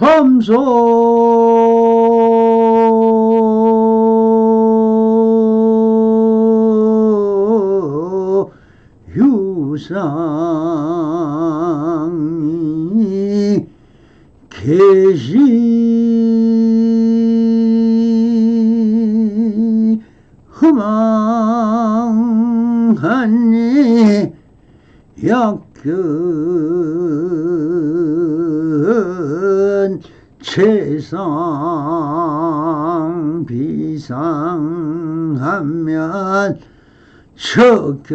범소 유상이 계시 흠망하니 약견 최상 비상하면 척견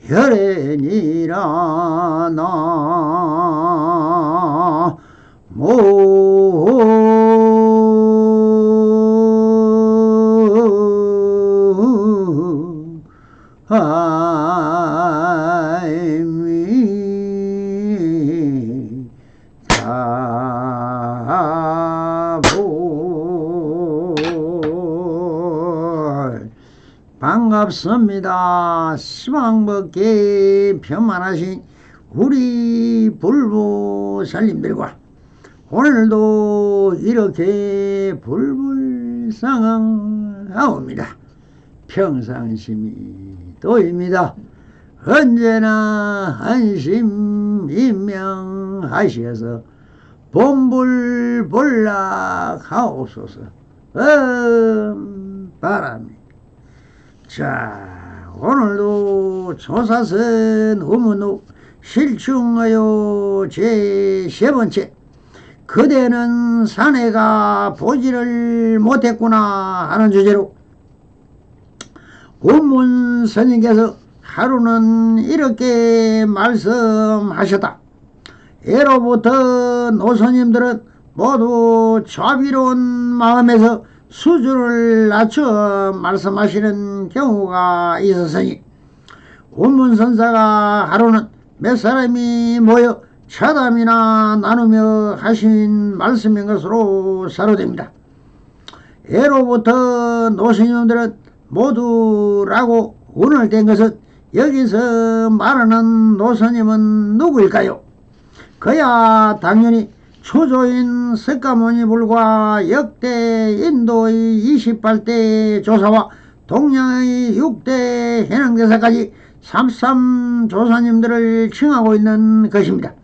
혈연이라 나 반갑습니다. 시방먹기 편만하신 우리 불보살님들과 오늘도 이렇게 불불상항하옵니다. 평상심이 도입니다. 언제나 안심인명하시어서 본불본락하옵소서. 바람이. 자, 오늘도 조사선 우문우 실충하여 제3번째 그대는 사내가 보지를 못했구나 하는 주제로 운문 스님께서 하루는 이렇게 말씀하셨다. 예로부터 노스님들은 모두 자비로운 마음에서 수준을 낮춰 말씀하시는 경우가 있었으니 운문선사가 하루는 몇 사람이 모여 차담이나 나누며 하신 말씀인 것으로 사료됩니다. 예로부터 노스님들은 모두라고 운을 댄 것은 여기서 말하는 노스님은 누구일까요? 그야 당연히 초조인 석가모니불과 역대 인도의 28대 조사와 동양의 6대 해능대사까지 33조사님들을 칭하고 있는 것입니다.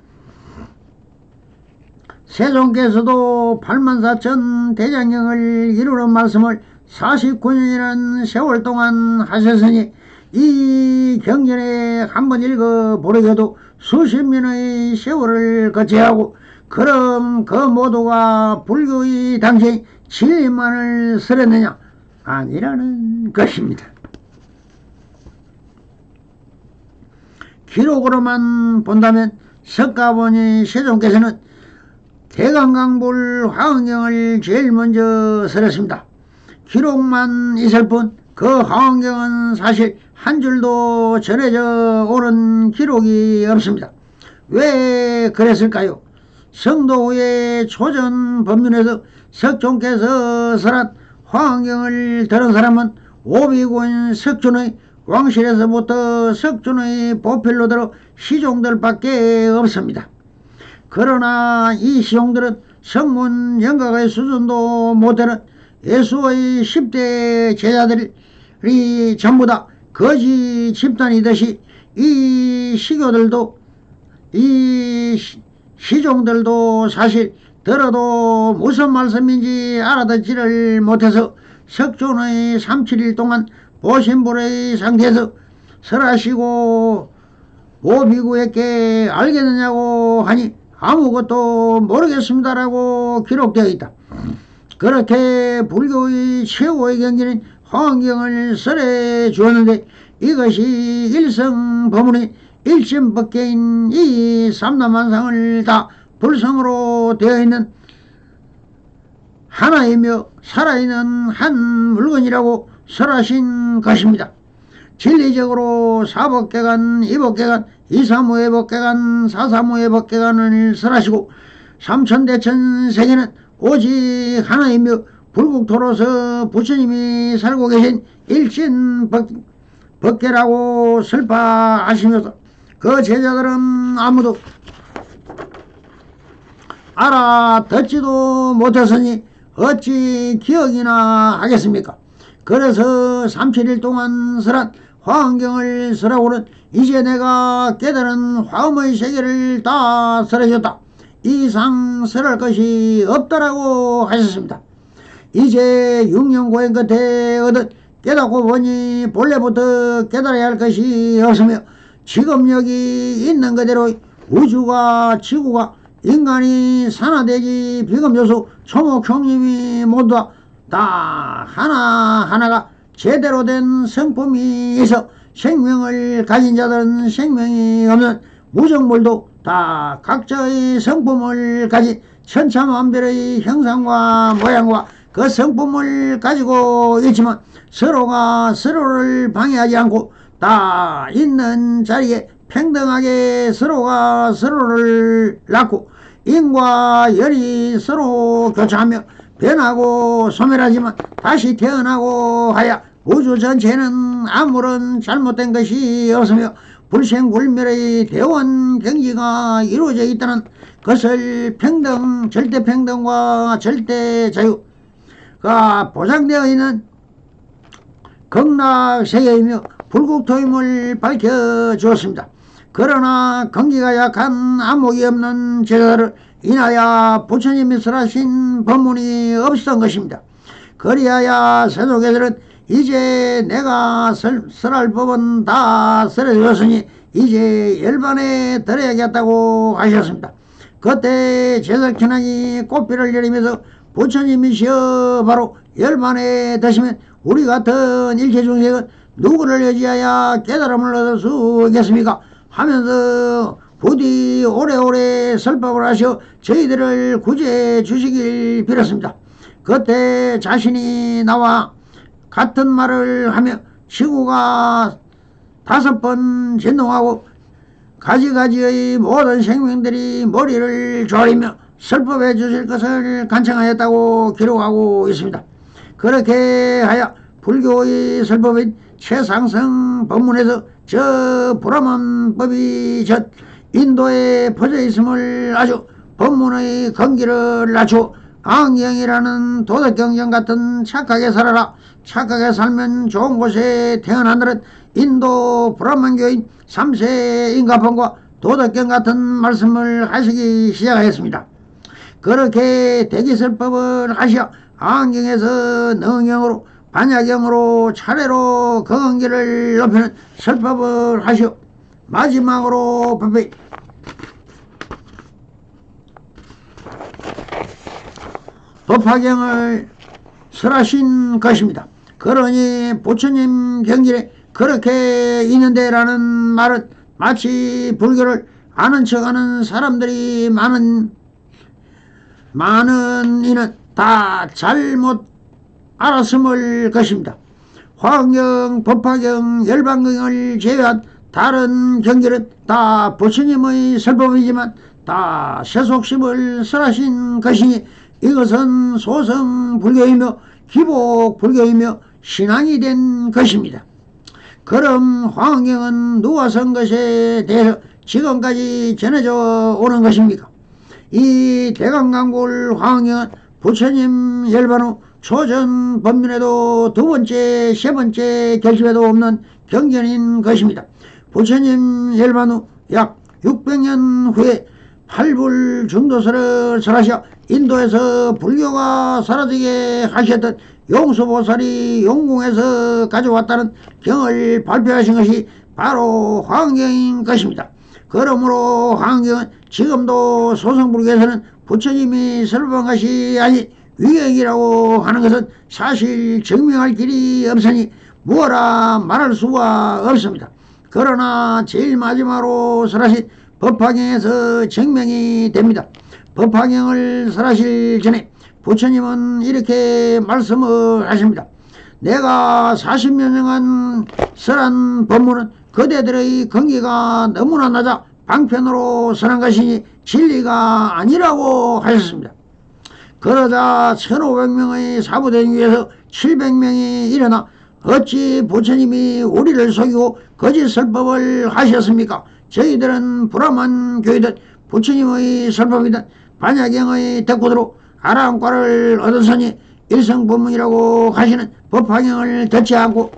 세종께서도 84천 대장경을 이루는 말씀을 49년이라는 세월 동안 하셨으니 이 경전에 한번 읽어보려도 수십 년의 세월을 거쳐야 하고 그럼 그 모두가 불교의 당시에 진리만을 설했느냐? 아니라는 것입니다. 기록으로만 본다면 석가모니 세종께서는 대강강불 화엄경을 제일 먼저 설했습니다. 기록만 있을 뿐 그 화엄경은 사실 한 줄도 전해져 오는 기록이 없습니다. 왜 그랬을까요? 성도의 초전 법문에서 석종께서 설한 화엄경을 들은 사람은 오비군 석준의 왕실에서부터 석준의 보필로 들어 시종들밖에 없습니다. 그러나 이 시종들은 성문 영각의 수준도 못되는 예수의 10대 제자들이 전부 다 거지 집단이듯이 이 시교들도 이 시종들도 사실 들어도 무슨 말씀인지 알아듣지를 못해서 석존의 37일 동안 보신불의 상태에서 설하시고 오비구에게 알겠느냐고 하니 아무것도 모르겠습니다라고 기록되어 있다. 그렇게 불교의 최고의 경지는 화엄경을 설해 주었는데 이것이 일성법문의 일심법계인 이 삼남만상을 다 불성으로 되어 있는 하나이며 살아있는 한 물건이라고 설하신 것입니다. 진리적으로 사법계관, 이법계관, 이사무예법계관, 사사무예법계관을 설하시고 삼천대천 세계는 오직 하나이며 불국토로서 부처님이 살고 계신 일신법계라고 설파하시면서 그 제자들은 아무도 알아듣지도 못했으니 어찌 기억이나 하겠습니까? 그래서 37일 동안 설한 화엄경을 설하고는 이제 내가 깨달은 화엄의 세계를 다 설해줬다. 이상 설할 것이 없다라고 하셨습니다. 이제 6년 고행 끝에 얻은 깨닫고 보니 본래부터 깨달아야 할 것이 없으며 지금 여기 있는 그대로 우주가 지구가 인간이 산화대지 비금조수 초목형님이 모두 다 하나하나가 제대로 된 성품이 있어 생명을 가진 자들은 생명이 없는 무정물도 다 각자의 성품을 가진 천차만별의 형상과 모양과 그 성품을 가지고 있지만 서로가 서로를 방해하지 않고 다 있는 자리에 평등하게 서로가 서로를 낳고 인과 열이 서로 교차하며 변하고 소멸하지만 다시 태어나고 하여 우주 전체는 아무런 잘못된 것이 없으며 불생불멸의 대원 경지가 이루어져 있다는 것을 평등, 절대평등과 절대자유가 보장되어 있는 극락세계이며 불국토임을 밝혀주었습니다. 그러나 건기가 약한 안목이 없는 제자들을 인하여 부처님이 설하신 법문이 없었던 것입니다. 그리하여 세속애들은 이제 내가 설할 법은 다 설해주었으니 이제 열반에 들어야겠다고 하셨습니다. 그때 제석현왕이 꽃비를 내리면서 부처님이시여 바로 열반에 드시면 우리 같은 일체중생은 누구를 의지하여 깨달음을 얻을 수 있겠습니까? 하면서 부디 오래오래 설법을 하셔 저희들을 구제해 주시길 빌었습니다. 그때 자신이 나와 같은 말을 하며 지구가 5번 진동하고 가지가지의 모든 생명들이 머리를 조아리며 설법해 주실 것을 간청하였다고 기록하고 있습니다. 그렇게 하여 불교의 설법인 최상승 법문에서 저 브라만법이 전 인도에 퍼져 있음을 아주 법문의 건기를 낮추어 안경이라는 도덕경전 같은 착하게 살아라, 착하게 살면 좋은 곳에 태어난다는 인도 브라만교인 3세 인가폰과 도덕경 같은 말씀을 하시기 시작하였습니다. 그렇게 대기설법을 하시어 안경에서 능경으로 반야경으로 차례로 건기를 높이는 설법을 하시어 마지막으로 법화경을 설하신 것입니다. 그러니 부처님 경전에 그렇게 있는데 라는 말은 마치 불교를 아는 척하는 사람들이 많은 이는 다 잘못 알았음을 것입니다. 화엄경, 법화경, 열반경을 제외한 다른 경전은 다 부처님의 설법이지만 다 세속심을 설하신 것이니 이것은 소성 불교이며 기복 불교이며 신앙이 된 것입니다. 그럼 화엄경은 누가 쓴 것에 대해서 지금까지 전해져 오는 것입니까? 이 대강강골 화엄경은 부처님 열반 후 초전 법문에도 두 번째, 세 번째 결집에도 없는 경전인 것입니다. 부처님 열반 후 약 600년 후에 팔불 중도설을 설하셔 인도에서 불교가 사라지게 하셨던 용수보살이 용궁에서 가져왔다는 경을 발표하신 것이 바로 화엄경인 것입니다. 그러므로 화엄경은 지금도 소성불교에서는 부처님이 설법한 것이 아닌 위경이라고 하는 것은 사실 증명할 길이 없으니 뭐라 말할 수가 없습니다. 그러나 제일 마지막으로 설하신 법화경에서 증명이 됩니다. 법화경을 설하실 전에 부처님은 이렇게 말씀을 하십니다. 내가 40년간 설한 법문은 그대들의 건기가 너무나 낮아 방편으로 설한 것이니 진리가 아니라고 하셨습니다. 그러자 1500명의 사부된 위에서 700명이 일어나 어찌 부처님이 우리를 속이고 거짓 설법을 하셨습니까? 저희들은 브라만 교이든 부처님의 설법이든 반야경의 덕후대로 아랑과를 얻었으니 일성법문이라고 하시는 법화경을 듣지 않고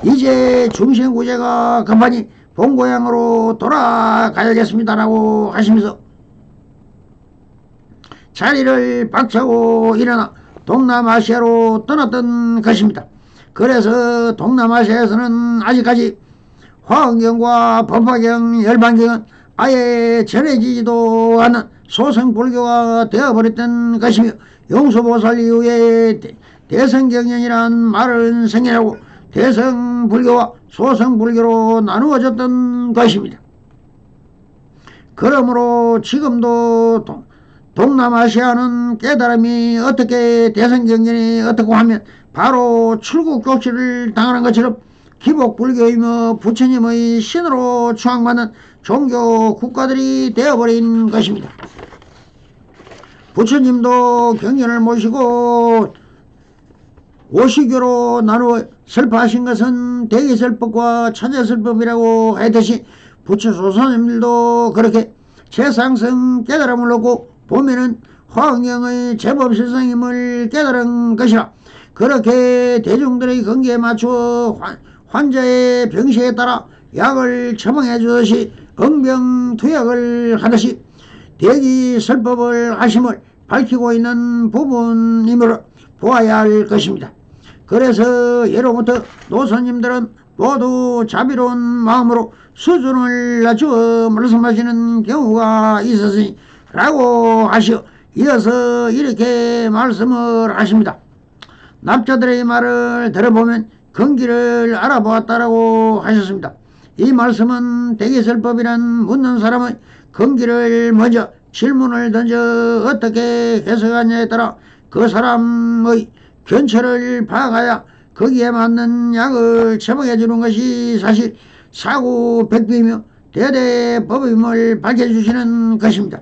이제 중생구제가 급하니 본고향으로 돌아가야겠습니다라고 하시면서 자리를 박차고 일어나 동남아시아로 떠났던 것입니다. 그래서 동남아시아에서는 아직까지 화엄경과 법화경, 열반경은 아예 전해지지도 않는 소승불교가 되어버렸던 것이며 용수보살 이후에 대성경전이란 말은 생겨나고 대성불교와 소승불교로 나누어졌던 것입니다. 그러므로 지금도 동남아시아는 깨달음이 어떻게 대성경전이 어떻고 하면 바로 출국조치를 당하는 것처럼 기복불교이며 부처님의 신으로 추앙받는 종교 국가들이 되어버린 것입니다. 부처님도 경전을 모시고 오시교로 나누어 설파하신 것은 대기설법과 차제설법이라고 하듯이 부처 조사님들도 그렇게 최상승 깨달음을 얻고 보면은 화엄경의 제법실성임을 깨달은 것이라 그렇게 대중들의 건기에 맞추어 환자의 병시에 따라 약을 처방해 주듯이 응병투약을 하듯이 대기설법을 하심을 밝히고 있는 부분임으로 보아야 할 것입니다. 그래서 예로부터 노선님들은 모두 자비로운 마음으로 수준을 낮추어 말씀하시는 경우가 있었으니 라고 하시어 이어서 이렇게 말씀을 하십니다. 납자들의 말을 들어보면 근기를 알아보았다라고 하셨습니다. 이 말씀은 대기설법이란 묻는 사람의 근기를 먼저 질문을 던져 어떻게 해석하냐에 따라 그 사람의 견처를 파악하여 거기에 맞는 약을 처방해 주는 것이 사실 사구백비이며 대대법임을 밝혀주시는 것입니다.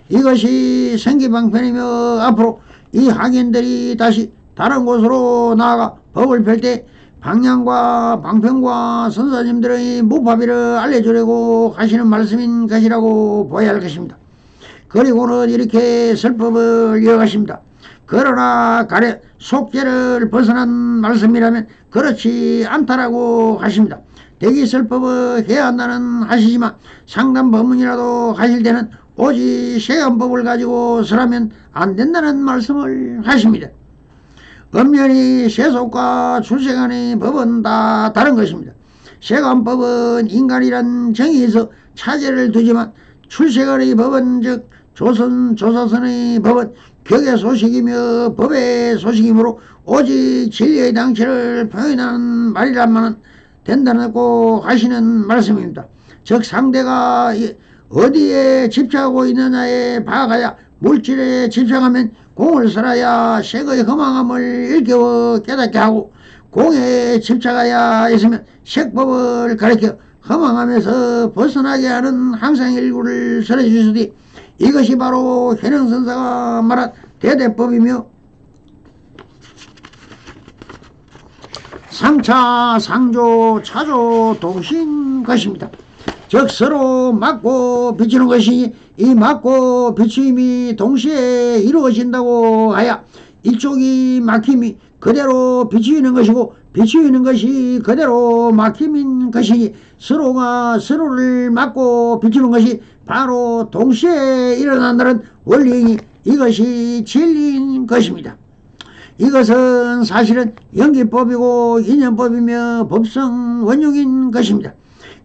이것이 생기방편이며 앞으로 이 학인들이 다시 다른 곳으로 나아가 법을 펼 때 방향과 방편과 선사님들의 무파비를 알려주려고 하시는 말씀인 것이라고 보아야 할 것입니다. 그리고는 이렇게 설법을 이어가십니다. 그러나 가령 속죄를 벗어난 말씀이라면 그렇지 않다라고 하십니다. 대기설법을 해야 한다는 하시지만 상담법문이라도 하실 때는 오직 세간법을 가지고 설하면 안 된다는 말씀을 하십니다. 엄연히 세속과 출세간의 법은 다 다른 것입니다. 세간법은 인간이란 정의에서 차제를 두지만 출세간의 법은 즉 조사선의 법은 격의 소식이며 법의 소식이므로 오직 진리의 당체를 표현하는 말이라면 된다고 하시는 말씀입니다. 즉 상대가 어디에 집착하고 있느냐에 파악하여 물질에 집착하면 공을 설하여 색의 허망함을 일깨워 깨닫게 하고 공에 집착하여 있으면 색법을 가르쳐 허망함에서 벗어나게 하는 항상일구를 설해주시되 이것이 바로 현행선사가 말한 대대법이며 상차 상조 차조 동신 것입니다. 즉 서로 맞고 비추는 것이 이 맞고 비추임이 동시에 이루어진다고 하여 이쪽이 막힘이 그대로 비추이는 것이고 비추이는 것이 그대로 막힘인 것이니 서로가 서로를 맞고 비추는 것이 바로 동시에 일어난다는 원리이니 이것이 진리인 것입니다. 이것은 사실은 연기법이고 인연법이며 법성 원흉인 것입니다.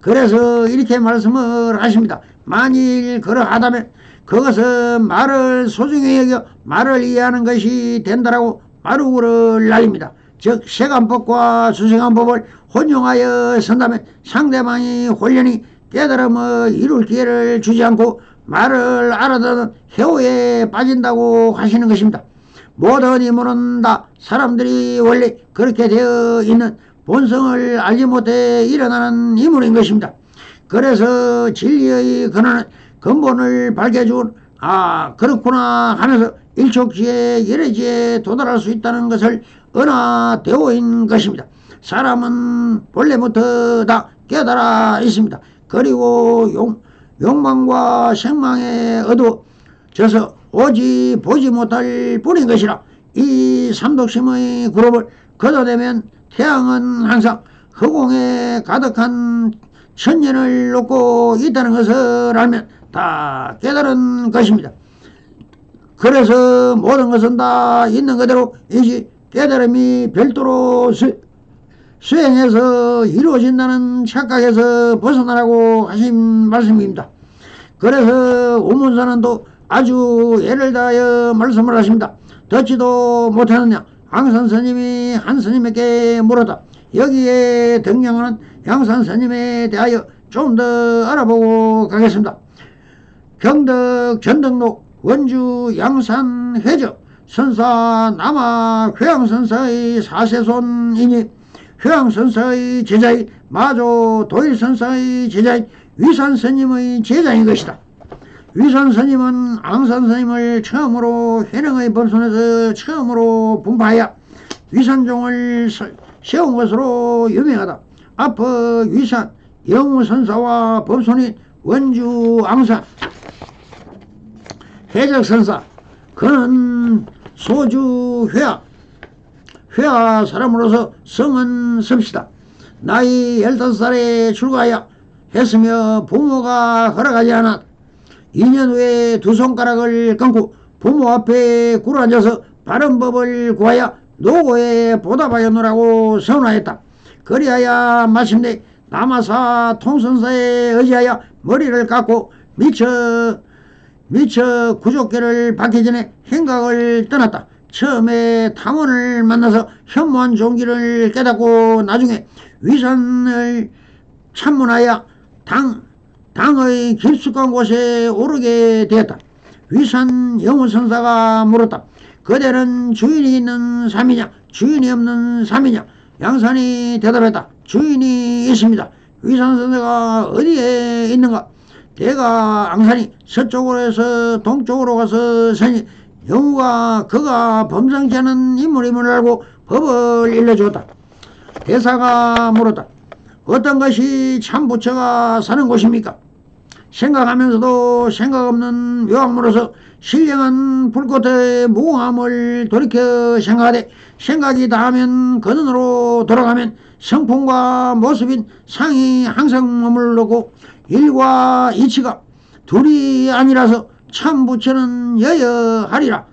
그래서 이렇게 말씀을 하십니다. 만일 그러하다면 그것은 말을 소중히 여겨 말을 이해하는 것이 된다라고 마루를 날립니다. 즉 세간법과 수세간법을 혼용하여 선다면 상대방이 혼련히 깨달음을 이룰 기회를 주지 않고 말을 알아듣는 해오에 빠진다고 하시는 것입니다. 모든 인물은 다 사람들이 원래 그렇게 되어 있는 본성을 알지 못해 일어나는 인물인 것입니다. 그래서 진리의 근원은 근본을 밝혀준 그렇구나 하면서 일촉지에 열애지에 도달할 수 있다는 것을 은하되어 있는 것입니다. 사람은 본래부터 다 깨달아 있습니다. 그리고 욕망과 생망에 어두워져서 오지 보지 못할 뿐인 것이라. 이 삼독심의 그룹을 걷어내면 태양은 항상 허공에 가득한 천년을 놓고 있다는 것을 알면 다 깨달은 것입니다. 그래서 모든 것은 다 있는 그대로 이지 깨달음이 별도로 수행해서 이루어진다는 착각에서 벗어나라고 하신 말씀입니다. 그래서 우문선언도 아주 예를 다하여 말씀을 하십니다. 듣지도 못하느냐? 앙산 스님이 한 스님에게 물었다. 여기에 등장하는 양산 스님에 대하여 좀 더 알아보고 가겠습니다. 경덕 전등록 원주 양산 회저 선사 남아 회양선사의 사세손이니 회양선사의 제자의 마조 도일선사의 제자의 위산스님의 제자인 것이다. 위산스님은 앙산스님을 처음으로 회능의 법선에서 처음으로 분파하여 위산종을 세운 것으로 유명하다. 앞서 위산 영우선사와 법손인 원주 앙산 해적선사, 그는 소주 회화 사람으로서 성은 섭시다. 나이 15살에 출가하여 했으며 부모가 허락하지 않아 2년 후에 두 손가락을 끊고 부모 앞에 굴어앉아서 바른 법을 구하여 노고에 보답하였노라고 선언하였다. 그리하여 마침내 남아사 통선사에 의지하여 머리를 깎고 미처 구족계를 받기 전에 행각을 떠났다. 처음에 탐원을 만나서 현무한 종기를 깨닫고 나중에 위산을 참문하여 당의 깊숙한 곳에 오르게 되었다. 위산 영우선사가 물었다. 그대는 주인이 있는 삶이냐 주인이 없는 삶이냐? 양산이 대답했다. 주인이 있습니다. 위산선사가 어디에 있는가? 대가 앙산이 서쪽으로 해서 동쪽으로 가서 서니 영우가 그가 범상치 않은 인물임을 알고 법을 일러주었다. 대사가 물었다. 어떤 것이 참 부처가 사는 곳입니까? 생각하면서도 생각 없는 묘학물로서 신령한 불꽃의 무궁함을 돌이켜 생각하되 생각이 다하면 근원으로 돌아가면 성품과 모습인 상이 항상 머물르고 일과 이치가 둘이 아니라서 참 부처는 여여하리라.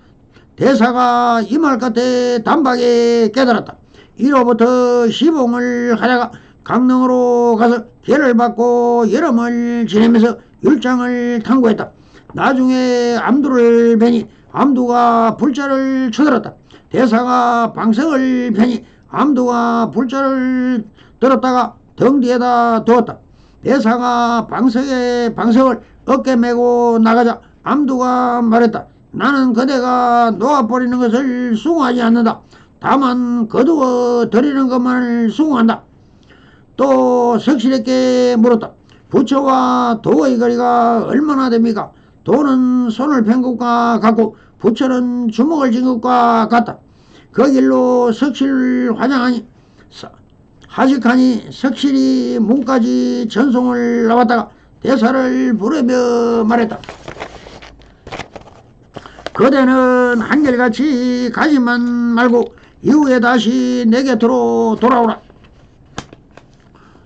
대사가 이 말 끝에 단박에 깨달았다. 이로부터 시봉을 하다가 강릉으로 가서 계를 받고 여름을 지내면서 율장을 탐구했다. 나중에 암두를 뵈니 암두가 불자를 쳐들었다. 대사가 방석을 펴니 암두가 불자를 들었다가 등 뒤에다 두었다. 대사가 방석을 어깨 메고 나가자 암두가 말했다. 나는 그대가 놓아버리는 것을 수긍하지 않는다. 다만 거두어 드리는 것만을 수긍한다. 또 석실에게 물었다. 부처와 도의 거리가 얼마나 됩니까? 도는 손을 편 것과 같고 부처는 주먹을 쥔 것과 같다. 그 길로 석실 화장하니 하직하니 석실이 문까지 전송을 나왔다가 대사를 부르며 말했다. 그대는 한결같이 가지만 말고 이후에 다시 내 곁으로 돌아오라.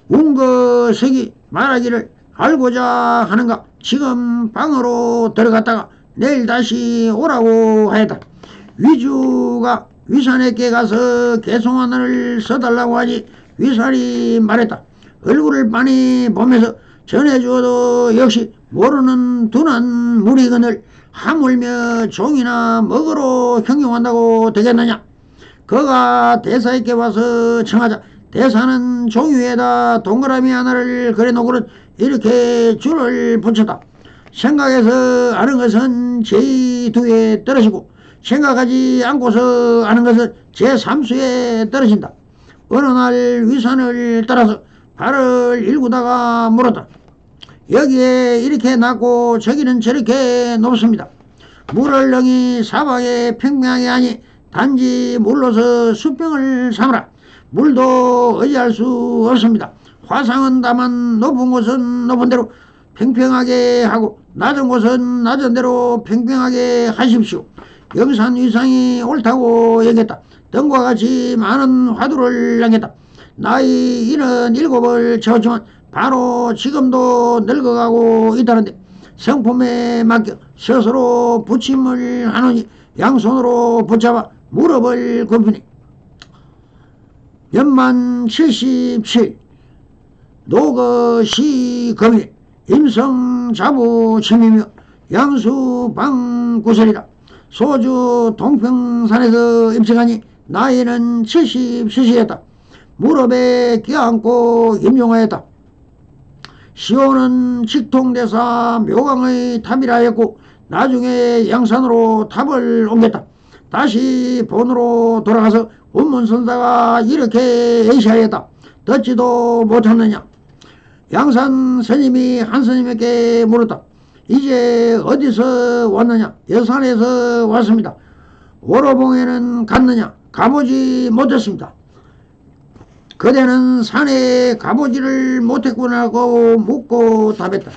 운거석이 말하기를 알고자 하는가? 지금 방으로 들어갔다가 내일 다시 오라고 하였다. 위주가 위산에게 가서 개송안을 써달라고 하니 위산이 말했다. 얼굴을 많이 보면서 전해주어도 역시 모르는 둔한 무리건을 하물며 종이나 먹으로 형용한다고 되겠느냐? 그가 대사에게 와서 청하자. 대사는 종이 위에다 동그라미 하나를 그려놓고는 이렇게 줄을 붙였다. 생각해서 아는 것은 제2수에 떨어지고 생각하지 않고서 아는 것은 제3수에 떨어진다. 어느 날 위산을 따라서 발을 일구다가 물었다. 여기에 이렇게 낮고 저기는 저렇게 높습니다. 물을 능히 사방에 평명하게 하니 단지 물로서 수평을 삼으라. 물도 의지할 수 없습니다. 화상은 다만 높은 곳은 높은 대로 팽팽하게 하고 낮은 곳은 낮은 대로 팽팽하게 하십시오. 영산 위상이 옳다고 여겼다. 등과 같이 많은 화두를 남겼다. 나이 77을 채웠지만 바로 지금도 늙어가고 있다는데 성품에 맡겨 스스로 부침을 하노니 양손으로 붙잡아 무릎을 굽히니 연만 77 노거시검이 임성자부침이며 양수방구설이다. 소주 동평산에서 입성하니 나이는 77이었다. 무릎에 껴안고 임용하였다. 시호는 직통대사 묘강의 탑이라 했고 나중에 양산으로 탑을 옮겼다. 다시 본으로 돌아가서 운문선사가 이렇게 예시하였다. 듣지도 못했느냐. 양산 스님이 한 스님에게 물었다. 이제 어디서 왔느냐. 여산에서 왔습니다. 오로봉에는 갔느냐. 가보지 못했습니다. 그대는 산에 가보지를 못했구나고 묻고 답했다.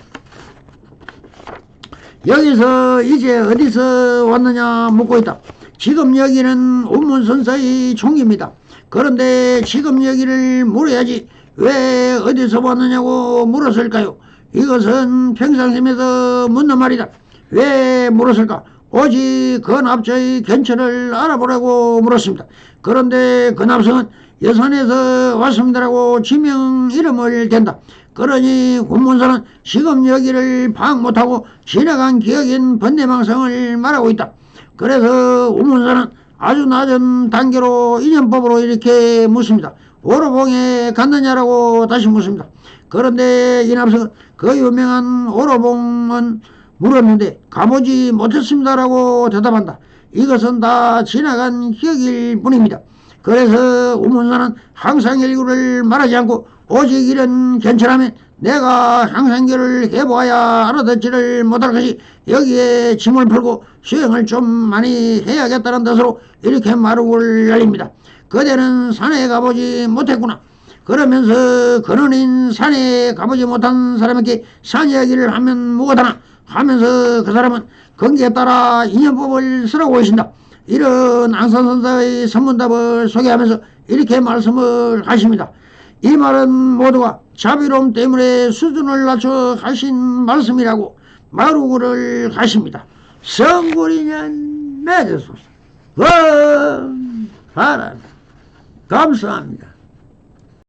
여기서 이제 어디서 왔느냐 묻고 있다. 지금 여기는 운문선사의 총입니다. 그런데 지금 여기를 물어야지 왜 어디서 왔느냐고 물었을까요? 이것은 평상심에서 묻는 말이다. 왜 물었을까? 오직 그 납자의 견처를 알아보라고 물었습니다. 그런데 그 납성은 여산에서 왔습니다라고 지명 이름을 댄다. 그러니 군문사는 지금 여기를 파악 못하고 지나간 기억인 번뇌망상을 말하고 있다. 그래서 운문사는 아주 낮은 단계로 인연법으로 이렇게 묻습니다. 오로봉에 갔느냐라고 다시 묻습니다. 그런데 이납성은 그 유명한 오로봉은 물었는데 가보지 못했습니다라고 대답한다. 이것은 다 지나간 기억일 뿐입니다. 그래서 우문사는 항상일구를 말하지 않고 오직 이런 견처라면 내가 항상교를 해보아야 알아듣지를 못할 것이 여기에 짐을 풀고 수행을 좀 많이 해야겠다는 뜻으로 이렇게 마루를 열립니다. 그대는 산에 가보지 못했구나. 그러면서 근원인 산에 가보지 못한 사람에게 산 이야기를 하면 무엇하나 하면서 그 사람은 거기에 따라 인연법을 쓰라고 계신다. 이런 앙산선사의 선문답을 소개하면서 이렇게 말씀을 하십니다. 이 말은 모두가 자비로움 때문에 수준을 낮춰 하신 말씀이라고 마루구를 하십니다. 성불이년 맺으소서. 감사합니다.